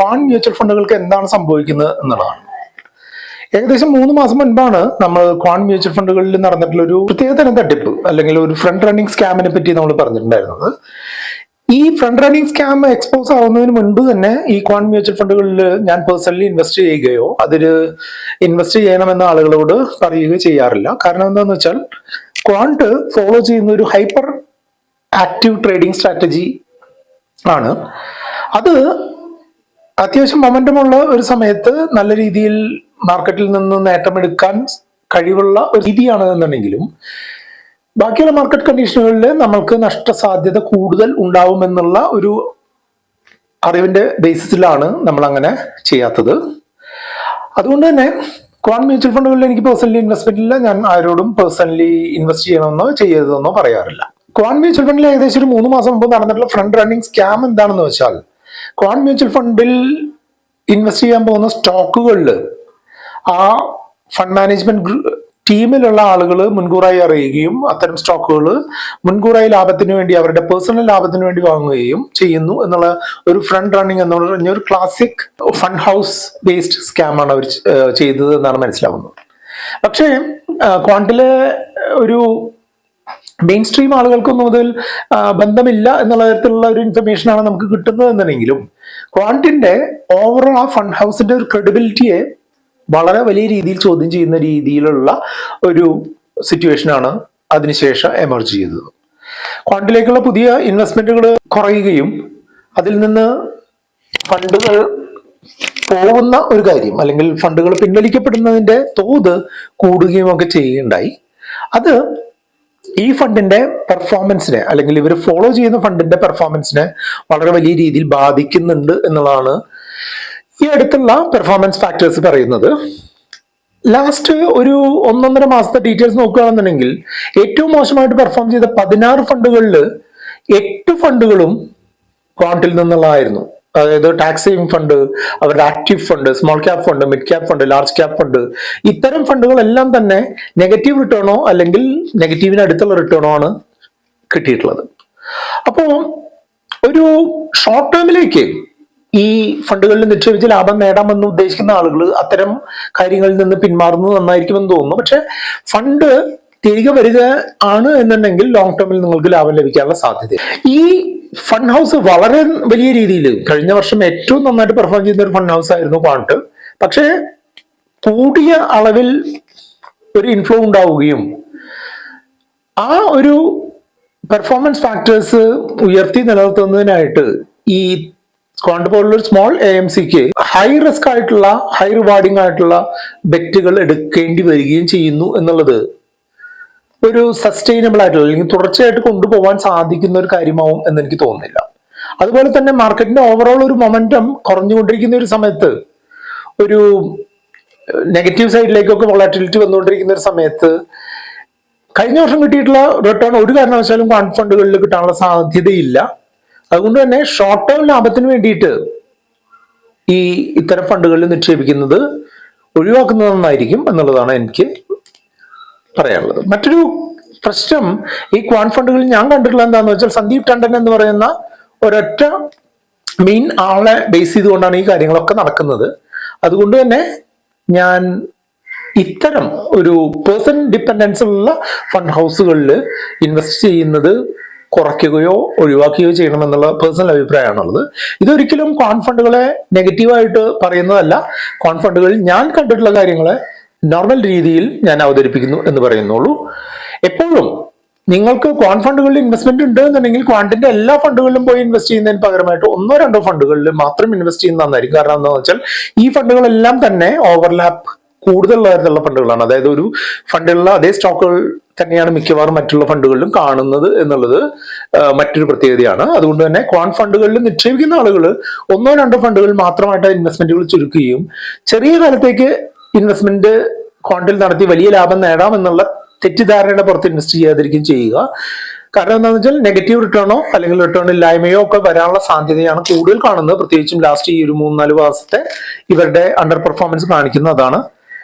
ക്വാൺ mutual ഫണ്ടുകൾക്ക് എന്താണ് സംഭവിക്കുന്നത് എന്നുള്ളതാണ്. ഏകദേശം 3 മാസം മുൻപാണ് നമ്മൾ ക്വാൺ മ്യൂച്വൽ ഫണ്ടുകളിൽ നടന്നിട്ടുള്ള ഒരു പ്രത്യേക തരം തട്ടിപ്പ് അല്ലെങ്കിൽ ഒരു ഫ്രണ്ട് റണ്ണിങ് സ്കാമിനെ പറ്റി നമ്മൾ പറഞ്ഞിട്ടുണ്ടായിരുന്നത്. ഈ ഫ്രണ്ട് റണ്ണിങ് സ്കാം എക്സ്പോസ് ആവുന്നതിന് മുൻപ് തന്നെ ഈ ക്വാൺ മ്യൂച്വൽ ഫണ്ടുകളിൽ ഞാൻ പേഴ്സണലി ഇൻവെസ്റ്റ് ചെയ്യുകയോ അതിൽ ഇൻവെസ്റ്റ് ചെയ്യണമെന്ന ആളുകളോട് പറയുകയോ ചെയ്യാറില്ല. കാരണം എന്താണെന്ന് വെച്ചാൽ ക്വാണ്ട് ഫോളോ ചെയ്യുന്ന ഒരു ഹൈപ്പർ ആക്റ്റീവ് ട്രേഡിംഗ് സ്ട്രാറ്റജി ആണ്. അത് അത്യാവശ്യം മൊമെന്റമുള്ള ഒരു സമയത്ത് നല്ല രീതിയിൽ മാർക്കറ്റിൽ നിന്ന് നേട്ടമെടുക്കാൻ കഴിവുള്ള ഒരു രീതിയാണ് എന്നുണ്ടെങ്കിലും ബാക്കിയുള്ള മാർക്കറ്റ് കണ്ടീഷനുകളിൽ നമ്മൾക്ക് നഷ്ടസാധ്യത കൂടുതൽ ഉണ്ടാവുമെന്നുള്ള ഒരു അറിവിന്റെ ബേസിസിലാണ് നമ്മൾ അങ്ങനെ ചെയ്യാത്തത്. അതുകൊണ്ട് തന്നെ ക്വാൺ മ്യൂച്വൽ ഫണ്ടുകളിൽ എനിക്ക് പേഴ്സണലി ഇൻവെസ്റ്റ്മെന്റ് ഇല്ല. ഞാൻ ആരോടും പേഴ്സണലി ഇൻവെസ്റ്റ് ചെയ്യണമെന്നോ ചെയ്യരുതെന്നോ പറയാറില്ല. ക്വാൺ മ്യൂച്വൽ ഫണ്ടിൽ ഏകദേശം ഒരു 3 മാസം മുമ്പ് നടന്നിട്ടുള്ള ഫ്രണ്ട് റണ്ണിങ് സ്കാം എന്താണെന്ന് വെച്ചാൽ, ക്വാൺ മ്യൂച്വൽ ഫണ്ടിൽ ഇൻവെസ്റ്റ് ചെയ്യാൻ പോകുന്ന സ്റ്റോക്കുകളിൽ ആ ഫണ്ട് മാനേജ്മെന്റ് ടീമിലുള്ള ആളുകൾ മുൻകൂറായി അറിയുകയും അത്തരം സ്റ്റോക്കുകൾ മുൻകൂറായി ലാഭത്തിന് വേണ്ടി അവരുടെ പേഴ്സണൽ ലാഭത്തിന് വേണ്ടി വാങ്ങുകയും ചെയ്യുന്നു എന്നുള്ള ഒരു ഫ്രണ്ട് റണ്ണിങ് എന്ന് പറഞ്ഞ ഒരു ക്ലാസിക് ഫണ്ട് ഹൗസ് ബേസ്ഡ് സ്കാമാണ് അവർ ചെയ്തത് എന്നാണ് മനസ്സിലാവുന്നത്. പക്ഷേ ക്വാണ്ടിലെ ഒരു മെയിൻ സ്ട്രീം ആളുകൾക്കൊന്നും മുതൽ ബന്ധമില്ല എന്നുള്ള തരത്തിലുള്ള ഒരു ഇൻഫർമേഷനാണ് നമുക്ക് കിട്ടുന്നത് എന്നുണ്ടെങ്കിലും ക്വാണ്ടിന്റെ ഓവറോൾ ആ ഫണ്ട് ഹൗസിന്റെ ഒരു ക്രെഡിബിലിറ്റിയെ വളരെ വലിയ രീതിയിൽ ചോദ്യം ചെയ്യുന്ന രീതിയിലുള്ള ഒരു സിറ്റുവേഷനാണ് അതിനുശേഷം എമർജ് ചെയ്തത്. ക്വാണ്ടിലേക്കുള്ള പുതിയ ഇൻവെസ്റ്റ്മെന്റുകൾ കുറയുകയും അതിൽ നിന്ന് ഫണ്ടുകൾ പോകുന്ന ഒരു കാര്യം അല്ലെങ്കിൽ ഫണ്ടുകൾ പിൻവലിക്കപ്പെടുന്നതിന്റെ തോത് കൂടുകയും ഒക്കെ ചെയ്യുകയുണ്ടായി. അത് ഈ ഫണ്ടിന്റെ പെർഫോമൻസിനെ അല്ലെങ്കിൽ ഇവർ ഫോളോ ചെയ്യുന്ന ഫണ്ടിന്റെ പെർഫോമൻസിനെ വളരെ വലിയ രീതിയിൽ ബാധിക്കുന്നുണ്ട് എന്നുള്ളതാണ് ഈ അടുത്തുള്ള പെർഫോമൻസ് ഫാക്ടേഴ്സ് പറയുന്നത്. ലാസ്റ്റ് ഒരു 1.5 മാസത്തെ ഡീറ്റെയിൽസ് നോക്കുകയാണെന്നുണ്ടെങ്കിൽ ഏറ്റവും മോശമായിട്ട് പെർഫോം ചെയ്ത 16 ഫണ്ടുകളിൽ 8 ഫണ്ടുകളും ക്വാണ്ടിൽ നിന്നുള്ളതായിരുന്നു. അതായത് ടാക്സ് സേവിംഗ് ഫണ്ട്, അവരുടെ active fund, small cap fund, mid cap fund, large cap fund, ഇത്തരം ഫണ്ടുകളെല്ലാം തന്നെ നെഗറ്റീവ് റിട്ടേണോ അല്ലെങ്കിൽ നെഗറ്റീവിന് അടുത്തുള്ള റിട്ടേണോ ആണ് കിട്ടിയിട്ടുള്ളത്. അപ്പോൾ ഒരു ഷോർട്ട് ടേമിലേക്ക് ഈ ഫണ്ടുകളിൽ നിക്ഷേപിച്ച് ലാഭം നേടാമെന്ന് ഉദ്ദേശിക്കുന്ന ആളുകൾ അത്തരം കാര്യങ്ങളിൽ നിന്ന് പിന്മാറുന്നത് നന്നായിരിക്കുമെന്ന് തോന്നുന്നു. പക്ഷെ ഫണ്ട് തിരികെ വരിക ആണ് എന്നുണ്ടെങ്കിൽ ലോങ് ടേമിൽ നിങ്ങൾക്ക് ലാഭം ലഭിക്കാനുള്ള സാധ്യത. ഈ ഫണ്ട് ഹൗസ് വളരെ വലിയ രീതിയിൽ കഴിഞ്ഞ വർഷം ഏറ്റവും നന്നായിട്ട് പെർഫോം ചെയ്യുന്ന ഒരു ഫണ്ട് ഹൗസ് ആയിരുന്നു ക്വാണ്ട്. പക്ഷേ കൂടിയ അളവിൽ ഒരു ഇൻഫ്ലോ ഉണ്ടാവുകയും ആ ഒരു പെർഫോമൻസ് ഫാക്ടേഴ്സ് ഉയർത്തി നിലനിർത്തുന്നതിനായിട്ട് ഈ ക്വാണ്ട് പോലുള്ള ഒരു സ്മോൾ AMCക്ക് ഹൈ റിസ്ക് ആയിട്ടുള്ള ഹൈ റിവാർഡിംഗ് ആയിട്ടുള്ള ബെറ്റുകൾ എടുക്കേണ്ടി വരികയും ചെയ്യുന്നു എന്നുള്ളത് ഒരു സസ്റ്റൈനബിൾ ആയിട്ടുള്ള അല്ലെങ്കിൽ തുടർച്ചയായിട്ട് കൊണ്ടുപോകാൻ സാധിക്കുന്ന ഒരു കാര്യമാവും എന്ന് എനിക്ക് തോന്നുന്നില്ല. അതുപോലെ തന്നെ മാർക്കറ്റിന്റെ ഓവറോൾ ഒരു മൊമെന്റം കുറഞ്ഞുകൊണ്ടിരിക്കുന്ന ഒരു സമയത്ത്, ഒരു നെഗറ്റീവ് സൈഡിലേക്കൊക്കെ വോളറ്റിലിറ്റി വന്നുകൊണ്ടിരിക്കുന്ന ഒരു സമയത്ത് കഴിഞ്ഞ വർഷം കിട്ടിയിട്ടുള്ള റിട്ടേൺ ഒരു കാരണവശാലും ക്വാണ്ട് ഫണ്ടുകളിൽ കിട്ടാനുള്ള സാധ്യതയില്ല. അതുകൊണ്ട് തന്നെ ഷോർട്ട് ടേം ലാഭത്തിന് വേണ്ടിയിട്ട് ഈ ഇത്തരം ഫണ്ടുകളിൽ നിക്ഷേപിക്കുന്നത് ഒഴിവാക്കുന്നത് നന്നായിരിക്കും എന്നുള്ളതാണ് എനിക്ക് പറയാനുള്ളത്. മറ്റൊരു പ്രശ്നം ഈ ക്വാണ്ട് ഫണ്ടുകളിൽ ഞാൻ കണ്ടിട്ടുള്ള എന്താണെന്ന് വെച്ചാൽ, സന്ദീപ് ടണ്ടൻ എന്ന് പറയുന്ന ഒരൊറ്റ മെയിൻ ആളെ ബേസ് ചെയ്തുകൊണ്ടാണ് ഈ കാര്യങ്ങളൊക്കെ നടക്കുന്നത്. അതുകൊണ്ട് തന്നെ ഞാൻ ഇത്തരം ഒരു പേഴ്സൺ ഡിപ്പെൻഡൻസ് ഉള്ള ഫണ്ട് ഹൗസുകളിൽ ഇൻവെസ്റ്റ് ചെയ്യുന്നത് കുറയ്ക്കുകയോ ഒഴിവാക്കുകയോ ചെയ്യണമെന്നുള്ള പേഴ്സണൽ അഭിപ്രായമാണുള്ളത്. ഇതൊരിക്കലും ക്വാണ്ട് ഫണ്ടുകളെ നെഗറ്റീവായിട്ട് പറയുന്നതല്ല. ക്വാണ്ട് ഫണ്ടുകളിൽ ഞാൻ കണ്ടിട്ടുള്ള കാര്യങ്ങളെ നോർമൽ രീതിയിൽ ഞാൻ അവതരിപ്പിക്കുന്നു എന്ന് പറയുന്നുള്ളൂ. എപ്പോഴും നിങ്ങൾക്ക് ക്വാണ്ട് ഫണ്ടുകളിൽ ഇൻവെസ്റ്റ്മെന്റ് ഉണ്ട് എന്നുണ്ടെങ്കിൽ ക്വാണ്ടിന്റെ എല്ലാ ഫണ്ടുകളിലും പോയി ഇൻവെസ്റ്റ് ചെയ്യുന്നതിന് പകരമായിട്ട് 1-2 ഫണ്ടുകളിൽ മാത്രം ഇൻവെസ്റ്റ് ചെയ്യുന്നത് നന്നായിരിക്കും. കാരണം എന്താണെന്ന് വെച്ചാൽ ഈ ഫണ്ടുകളെല്ലാം തന്നെ ഓവർലാപ്പ് കൂടുതലുള്ള ഫണ്ടുകളാണ്. അതായത് ഒരു ഫണ്ടിലുള്ള അതേ സ്റ്റോക്കുകൾ തന്നെയാണ് മിക്കവാറും മറ്റുള്ള ഫണ്ടുകളിലും കാണുന്നത് എന്നുള്ളത് മറ്റൊരു പ്രത്യേകതയാണ്. അതുകൊണ്ട് തന്നെ ക്വാണ്ട് ഫണ്ടുകളിൽ നിക്ഷേപിക്കുന്ന ആളുകൾ 1-2 ഫണ്ടുകൾ മാത്രമായിട്ട് ഇൻവെസ്റ്റ്മെന്റുകൾ ചുരുക്കുകയും ചെറിയ കാലത്തേക്ക് ഇൻവെസ്റ്റ്മെന്റ് ക്വാണ്ടിൽ നടത്തി വലിയ ലാഭം നേടാം എന്നുള്ള തെറ്റിദ്ധാരണയുടെ പുറത്ത് ഇൻവെസ്റ്റ് ചെയ്യാതിരിക്കുകയും ചെയ്യുക. കാരണം എന്താണെന്ന് വെച്ചാൽ നെഗറ്റീവ് റിട്ടേണോ അല്ലെങ്കിൽ റിട്ടേൺ ഇല്ലായ്മയോ ഒക്കെ വരാനുള്ള സാധ്യതയാണ് കൂടുതൽ കാണുന്നത്. പ്രത്യേകിച്ചും ലാസ്റ്റ് ഈ ഒരു 3-4 മാസത്തെ ഇവരുടെ അണ്ടർ പെർഫോമൻസ് കാണിക്കുന്നതാണ്.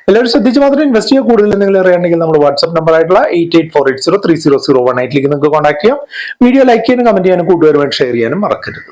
എല്ലാവരും ശ്രദ്ധിച്ച് മാത്രം ഇൻവെസ്റ്റ് ചെയ്യുക. കൂടുതൽ എന്തെങ്കിലും അറിയണമെങ്കിൽ നമ്മുടെ വാട്സ്ആപ്പ് നമ്പർ ആയിട്ടുള്ള 8848030018 നിങ്ങൾക്ക് കോൺടാക്ട് ചെയ്യാം. വീഡിയോ ലൈക്ക് ചെയ്യാനും കമന്റ് ചെയ്യാനും കൂട്ടുകാരുമായിട്ട് ഷെയർ ചെയ്യാനും മറക്കരുത്.